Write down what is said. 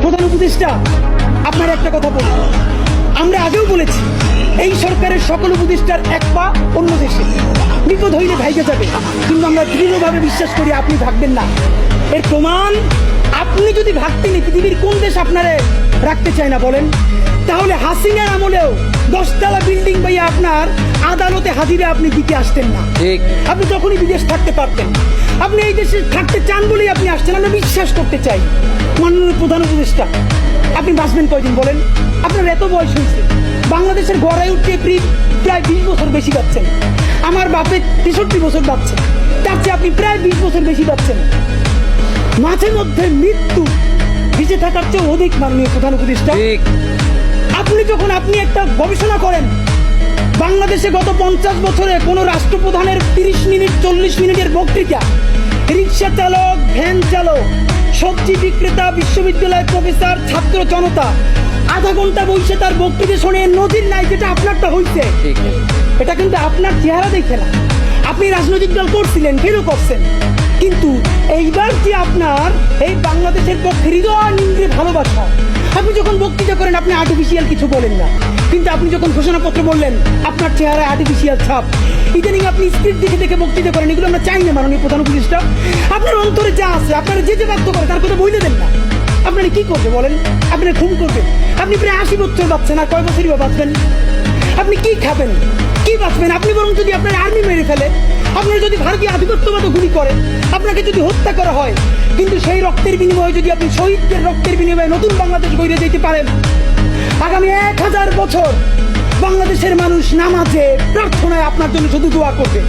প্রধান উপদেষ্টা, আপনার একটা কথা বলি, আমরা আগেও বলেছি এই সরকারের সকল উপদেষ্টার এক পা অন্য দেশে, বিপদ হইলে ভাইকে যাবে, কিন্তু আমরা দৃঢ়ভাবে বিশ্বাস করি আপনি ভাগবেন না। এর প্রমাণ, আপনি যদি ভাগতেন পৃথিবীর কোন দেশ আপনারে রাখতে চায় না বলেন? তাহলে হাসিনার আমলেও 10 তলা বিল্ডিং পাইয়া আপনার আদালতে হাজিরে আপনি দিতে আসতেন না। আপনি তখনই বিদেশ থাকতে পারতেন। আপনি এই দেশে থাকতে চান বলেই আপনি আসছেন, আমরা বিশ্বাস করতে চাই। মাননীয় প্রধান উপদেষ্টা, আপনি বাঁচবেন কয়দিন বলেন? আপনার এত বয়স হয়েছে, বাংলাদেশের গড়ায় উঠতে প্রায় 20 বছর বেশি পাচ্ছেন। আমার বাপের 63 বছর পাচ্ছে, তার চেয়ে আপনি প্রায় 20 বছর বেশি পাচ্ছেন। মাঝে মধ্যে মৃত্যু বেঁচে থাকার চেয়ে অধিক। মাননীয় প্রধান উপদেষ্টা, আপনি একটা গবেষণা করেন, বাংলাদেশে গত 50 বছরে কোন রাষ্ট্রপ্রধানের 30 মিনিট 40 মিনিটের বক্তৃতা, রিক্সা চালক, ভ্যান চালক, সবজি বিক্রেতা, বিশ্ববিদ্যালয়ের প্রফেসর, ছাত্র জনতা আধা ঘন্টা বসে তার বক্তৃতা শুনে নজির নাই যেটা আপনারটা হইছে। এটা কিন্তু আপনার চেহারা দেখে না। আপনি রাজনৈতিক দল করছিলেন, ফেরও করছেন, কিন্তু এইবার যে আপনার এই বাংলাদেশের পক্ষে হৃদয় নিংড়ে ভালোবাসা, আপনি যখন বক্তৃতা করেন আপনি আর্টিফিশিয়াল কিছু বলেন না, কিন্তু আপনি যখন ঘোষণাপত্র বললেন আপনার চেহারায় আর্টিফিশিয়াল ছাপ। ইদানিং আপনি স্ক্রিপ্ট দেখে দেখে বক্তৃতা করেন, এগুলো আমরা চাই না। মাননীয় প্রধান উপদেষ্টা, আপনার অন্তরে যা আছে, আপনারা যে বাধ্য করে তার কথা বইলে দেন না। আপনারা কি করবে বলেন? আপনারা খুন করবেন? আপনি প্রায় 80 বছর বাঁচছেন, আর কয় বছরই বা বাঁচবেন? আপনি কি খাবেন, কি বাঁচবেন? আপনি বরং যদি আপনার আর্মি মেরে ফেলে, আপনারা যদি ভারতীয় আধিপত্যবাদ গুলি করে, আপনাকে যদি হত্যা করা হয়, কিন্তু সেই রক্তের বিনিময়ে যদি আপনি শহীদদের রক্তের বিনিময়ে নতুন বাংলাদেশ গড়ে যেতে পারেন, আগামী 1000 বছর বাংলাদেশের মানুষ নামাজে প্রার্থনায় আপনার জন্য শুধু দোয়া করবে।